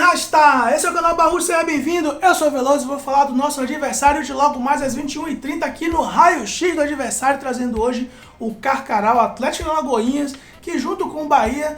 Rasta! Esse é o canal Barroso, seja bem-vindo. Eu sou o Veloso e vou falar do nosso adversário de logo mais às 21h30 aqui no Raio X do adversário, trazendo hoje o Carcará, o Atlético de Alagoinhas, que junto com o Bahia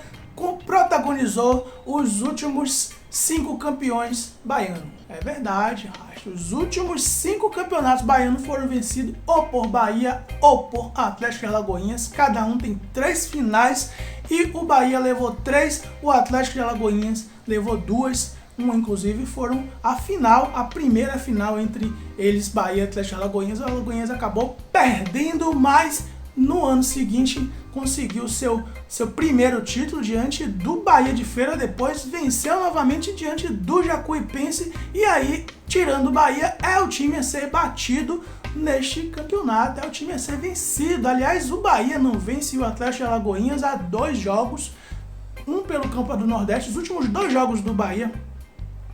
protagonizou os últimos 5 campeões baianos. É verdade, Rasta. Os últimos 5 campeonatos baianos foram vencidos ou por Bahia ou por Atlético de Alagoinhas. Cada um tem 3 finais e o Bahia levou 3, o Atlético de Alagoinhas levou 2. Uma, inclusive, foram a final, a primeira final entre eles, Bahia e Atlético de Alagoinhas. O Alagoinhas acabou perdendo, mas no ano seguinte conseguiu seu primeiro título diante do Bahia de Feira, depois venceu novamente diante do Jacuipense, e aí, tirando o Bahia, é o time a ser batido neste campeonato, é o time a ser vencido. Aliás, o Bahia não vence o Atlético de Alagoinhas há 2 jogos, um pelo Copa do Nordeste. Os últimos 2 jogos do Bahia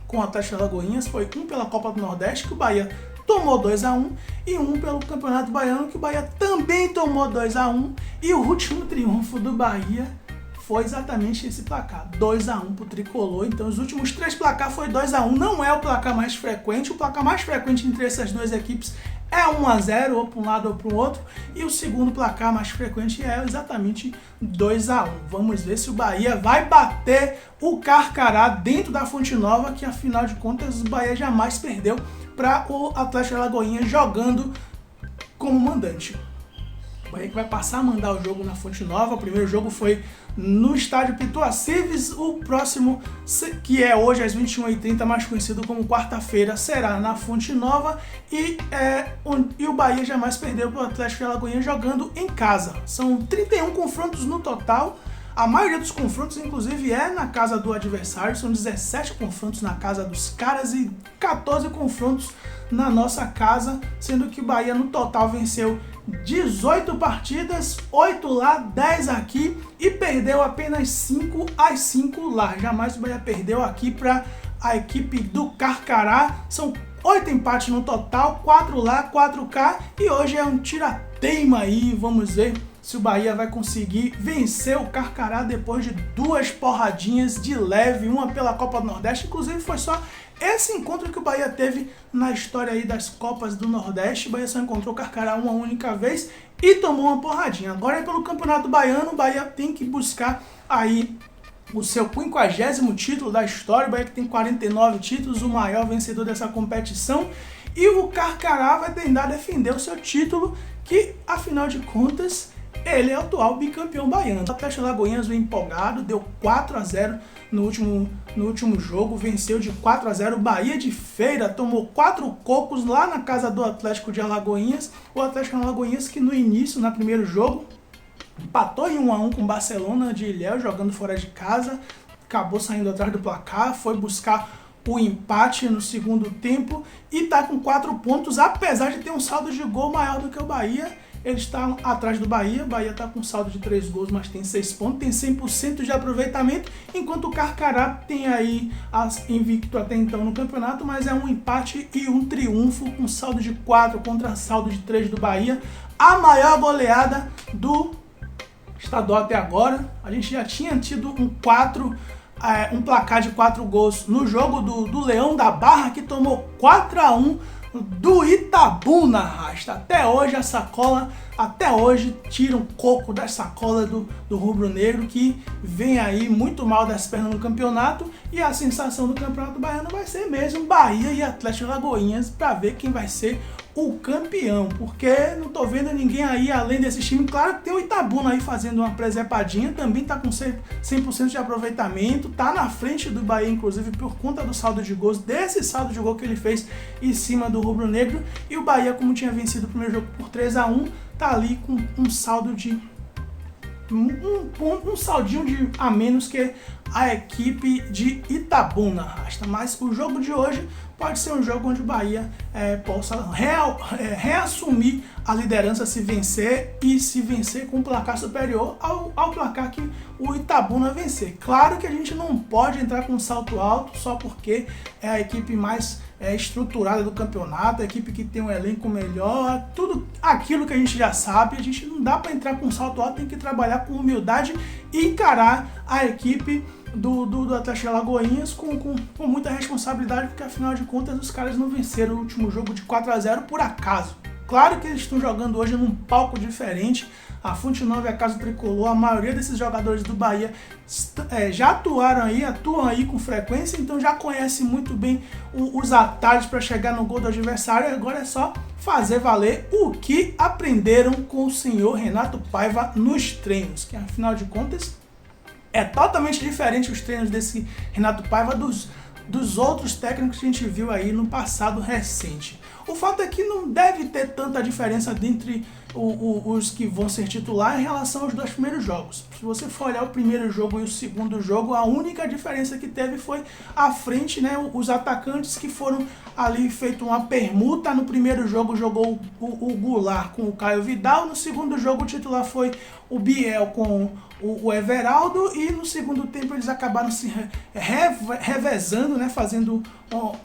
com o Atlético de Alagoinhas foi um pela Copa do Nordeste, que o Bahia tomou 2-1, e um pelo Campeonato Baiano, que o Bahia também tomou 2-1, e o último triunfo do Bahia foi exatamente esse placar, 2-1 pro Tricolor. Então os últimos 3 placares foi 2-1, não é o placar mais frequente. O placar mais frequente entre essas 2 equipes é 1-0, ou para um lado ou para o outro, e o segundo placar mais frequente é exatamente 2-1. Vamos ver se o Bahia vai bater o Carcará dentro da Fonte Nova, que afinal de contas o Bahia jamais perdeu para o Atlético de Alagoinhas jogando como mandante. O Bahia que vai passar a mandar o jogo na Fonte Nova. O primeiro jogo foi no estádio Pituacives, o próximo, que é hoje às 21h30, mais conhecido como quarta-feira, será na Fonte Nova, e o Bahia jamais perdeu para o Atlético de Alagoinhas jogando em casa. São 31 confrontos no total. A maioria dos confrontos, inclusive, é na casa do adversário. São 17 confrontos na casa dos caras e 14 confrontos na nossa casa, sendo que o Bahia no total venceu 18 partidas, 8 lá, 10 aqui, e perdeu apenas 5-5 lá. Jamais o Bahia perdeu aqui para a equipe do Carcará. São 8 empates no total, 4 lá, 4 cá, e hoje é um tira-teima aí. Vamos ver se o Bahia vai conseguir vencer o Carcará depois de 2 porradinhas de leve, uma pela Copa do Nordeste. Inclusive foi só esse encontro que o Bahia teve na história aí das Copas do Nordeste. O Bahia só encontrou o Carcará uma única vez e tomou uma porradinha. Agora, pelo Campeonato Baiano, o Bahia tem que buscar aí o seu 50º título da história. O Bahia que tem 49 títulos, o maior vencedor dessa competição. E o Carcará vai tentar defender o seu título, que, afinal de contas, ele é o atual bicampeão baiano. O Atlético de Alagoinhas vem empolgado, deu 4-0 no último jogo, venceu de 4-0. O Bahia de Feira tomou 4 cocos lá na casa do Atlético de Alagoinhas. O Atlético de Alagoinhas que no início, no primeiro jogo, empatou em 1-1 com o Barcelona de Ilhéus, jogando fora de casa, acabou saindo atrás do placar, foi buscar o empate no segundo tempo e está com 4 pontos, apesar de ter um saldo de gol maior do que o Bahia. Eles estão atrás do Bahia. O Bahia está com saldo de 3 gols, mas tem 6 pontos, tem 100% de aproveitamento, enquanto o Carcará tem aí invicto até então no campeonato, mas é um empate e um triunfo, com saldo de 4 contra saldo de 3 do Bahia. A maior goleada do estadual até agora. A gente já tinha tido um placar de 4 gols no jogo do Leão da Barra, que tomou 4-1 do Itabuna, Rasta. Até hoje a sacola, tira um coco da sacola do rubro-negro, que vem aí muito mal das pernas no campeonato, e a sensação do Campeonato Baiano vai ser mesmo Bahia e Atlético de Alagoinhas, para ver quem vai ser o campeão, porque não tô vendo ninguém aí além desse time. Claro que tem o Itabuna aí fazendo uma presepadinha, também tá com 100% de aproveitamento, tá na frente do Bahia, inclusive por conta do saldo de gols, desse saldo de gol que ele fez em cima do rubro-negro. E o Bahia, como tinha vencido o primeiro jogo por 3-1, tá ali com um saldo de um saldinho a menos que a equipe de Itabuna, Rasta. Mas o jogo de hoje pode ser um jogo onde o Bahia possa reassumir a liderança, se vencer, e se vencer com um placar superior ao placar que o Itabuna vencer. Claro que a gente não pode entrar com um salto alto só porque é a equipe mais estruturada do campeonato, a equipe que tem um elenco melhor, tudo aquilo que a gente já sabe. A gente não dá para entrar com um salto alto, tem que trabalhar com humildade e encarar a equipe do Atlético Alagoinhas com muita responsabilidade, porque afinal de contas os caras não venceram o último jogo de 4-0 por acaso. Claro que eles estão jogando hoje num palco diferente, a Fonte Nova e a Casa Tricolor, a maioria desses jogadores do Bahia já atuam aí com frequência, então já conhecem muito bem os atalhos para chegar no gol do adversário, agora é só fazer valer o que aprenderam com o senhor Renato Paiva nos treinos, que afinal de contas é totalmente diferente os treinos desse Renato Paiva dos outros técnicos que a gente viu aí no passado recente. O fato é que não deve ter tanta diferença entre os que vão ser titular em relação aos dois primeiros jogos. Se você for olhar o primeiro jogo e o segundo jogo, a única diferença que teve foi à frente, né, os atacantes que foram ali feito uma permuta. No primeiro jogo jogou o Goulart com o Caio Vidal, no segundo jogo o titular foi o Biel com o Everaldo, e no segundo tempo eles acabaram se revezando, né, fazendo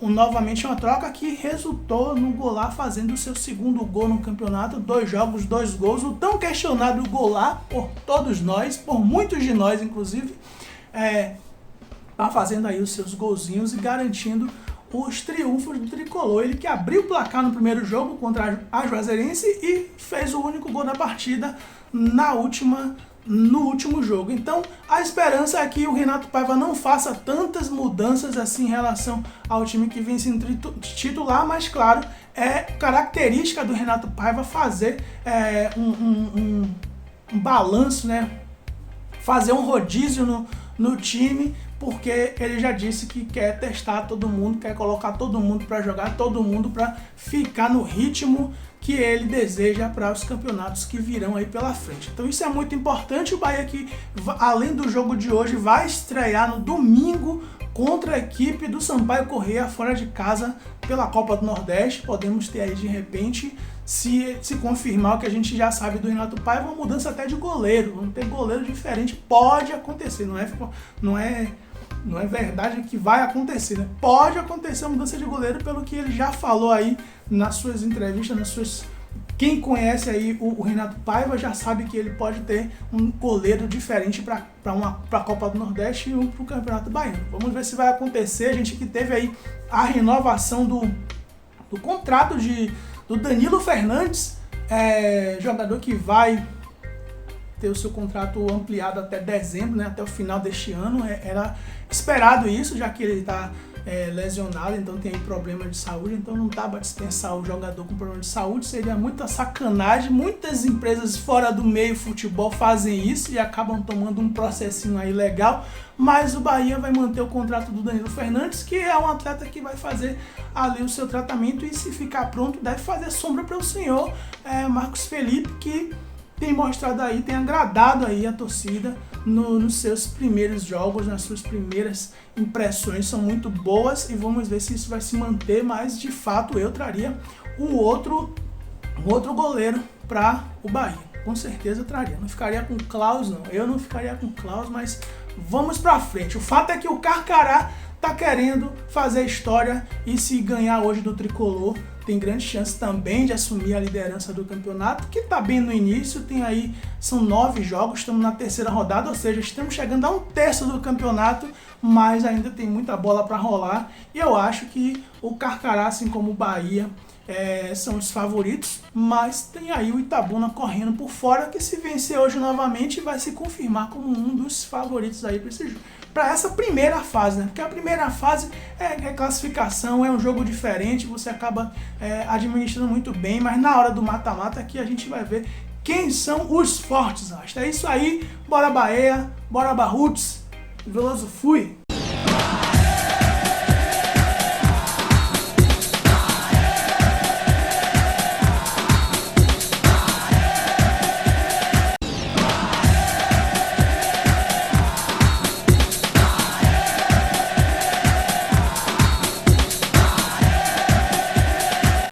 novamente uma troca que resultou no Goulart fazendo o seu segundo gol no campeonato, 2 jogos, 2 gols, o tão questionado Goulart por todos nós, por muitos de nós inclusive, tá fazendo aí os seus golzinhos e garantindo os triunfos do Tricolor. Ele que abriu o placar no primeiro jogo contra a Juazeirense e fez o único gol da partida no último jogo. Então a esperança é que o Renato Paiva não faça tantas mudanças assim em relação ao time que vem sendo titular, mas claro, é característica do Renato Paiva fazer um balanço, né? Fazer um rodízio no time, porque ele já disse que quer testar todo mundo, quer colocar todo mundo para jogar, todo mundo para ficar no ritmo que ele deseja para os campeonatos que virão aí pela frente. Então isso é muito importante. O Bahia que, além do jogo de hoje, vai estrear no domingo contra a equipe do Sampaio Corrêa fora de casa pela Copa do Nordeste. Podemos ter aí de repente, se confirmar o que a gente já sabe do Renato Paiva, uma mudança até de goleiro. Vamos ter goleiro diferente, pode acontecer, não é verdade que vai acontecer, né? Pode acontecer a mudança de goleiro, pelo que ele já falou aí nas suas entrevistas, quem conhece aí o Renato Paiva já sabe que ele pode ter um goleiro diferente para a Copa do Nordeste e um para o Campeonato Baiano. Vamos ver se vai acontecer. A gente que teve aí a renovação do contrato do Danilo Fernandes, jogador que vai ter o seu contrato ampliado até dezembro, né, até o final deste ano. Era esperado isso, já que ele está lesionado, então tem aí problema de saúde, então não dá para dispensar o jogador com problema de saúde, seria muita sacanagem. Muitas empresas fora do meio futebol fazem isso e acabam tomando um processinho aí legal, mas o Bahia vai manter o contrato do Danilo Fernandes, que é um atleta que vai fazer ali o seu tratamento e, se ficar pronto, deve fazer sombra para o senhor Marcos Felipe, que tem mostrado aí, tem agradado aí a torcida nos seus primeiros jogos, nas suas primeiras impressões são muito boas, e vamos ver se isso vai se manter. Mas de fato eu traria um outro goleiro para o Bahia, com certeza traria. Não ficaria com o Klaus, não, eu não ficaria com o Klaus, mas vamos para frente. O fato é que o Carcará tá querendo fazer história, e se ganhar hoje do Tricolor, tem grande chance também de assumir a liderança do campeonato, que está bem no início. São 9 jogos, estamos na 3ª rodada, ou seja, estamos chegando a 1/3 do campeonato, mas ainda tem muita bola para rolar, e eu acho que o Carcará, assim como o Bahia, são os favoritos, mas tem aí o Itabuna correndo por fora, que se vencer hoje novamente vai se confirmar como um dos favoritos aí para essa primeira fase, né? Porque a primeira fase é classificação, é um jogo diferente, você acaba administrando muito bem, mas na hora do mata-mata aqui a gente vai ver quem são os fortes. É isso aí, bora Bahia, bora Barruts, Veloso fui!